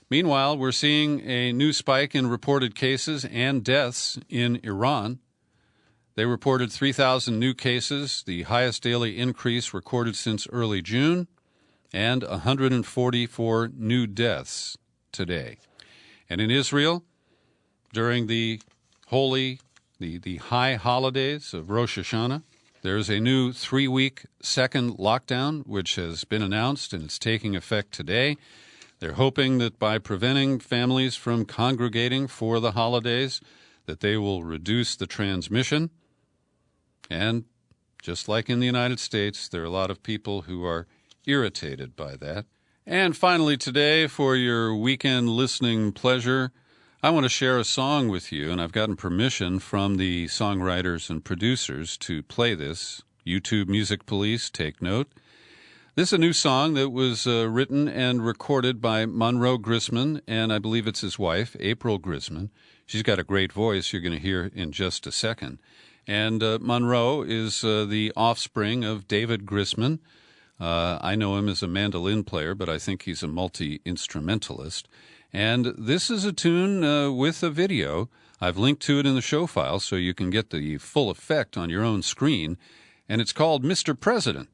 Meanwhile, we're seeing a new spike in reported cases and deaths in Iran. They reported 3,000 new cases, the highest daily increase recorded since early June, and 144 new deaths today. And in Israel, during the high holidays of Rosh Hashanah, there's a new 3-week second lockdown, which has been announced, and it's taking effect today. They're hoping that by preventing families from congregating for the holidays, that they will reduce the transmission. And just like in the United States, there are a lot of people who are irritated by that. And finally today, for your weekend listening pleasure, I want to share a song with you, and I've gotten permission from the songwriters and producers to play this. YouTube Music Police, take note. This is a new song that was written and recorded by Monroe Grisman, and I believe it's his wife, April Grisman. She's got a great voice you're going to hear in just a second. And Monroe is the offspring of David Grisman. I know him as a mandolin player, but I think he's a multi-instrumentalist. And this is a tune with a video. I've linked to it in the show file so you can get the full effect on your own screen. And it's called Mr. President.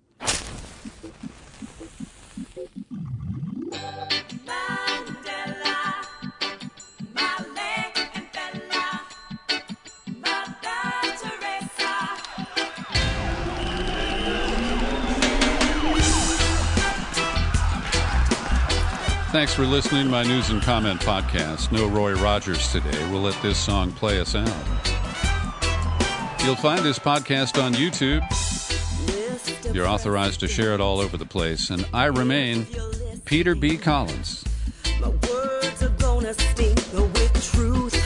Thanks for listening to my news and comment podcast. No Roy Rogers today. We'll let this song play us out. You'll find this podcast on YouTube. You're authorized to share it all over the place. And I remain Peter B. Collins. My words are gonna stink with truth.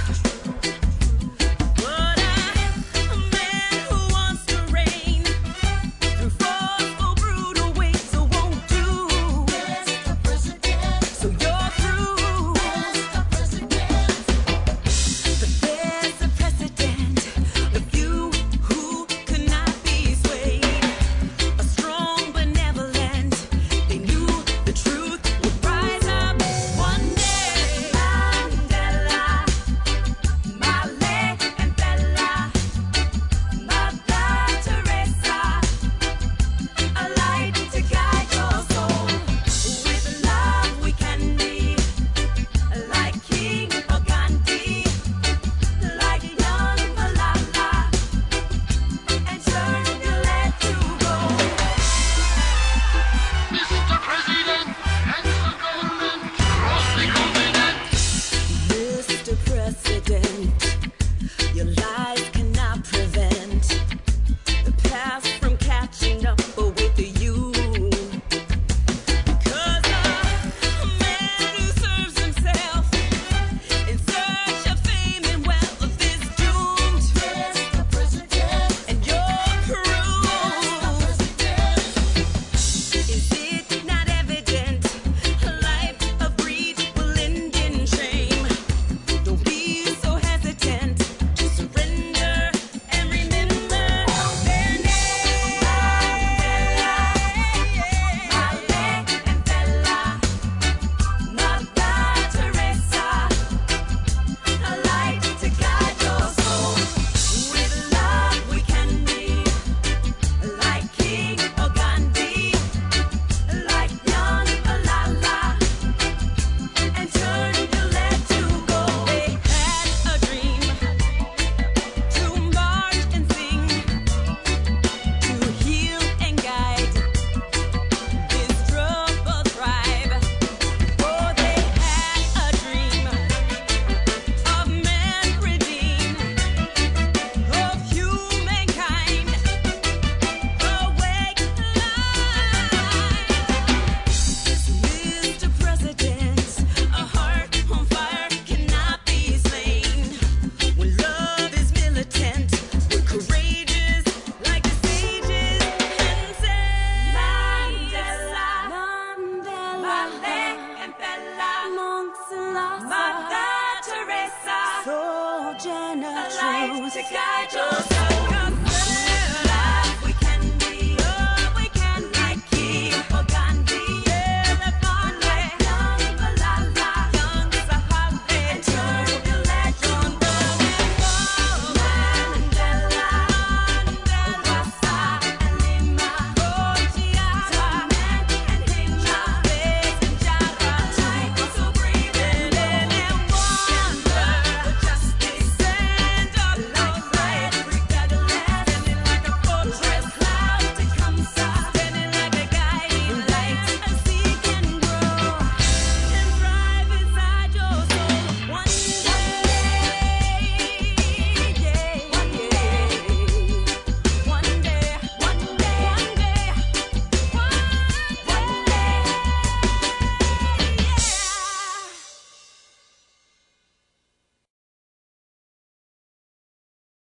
To guide your soul.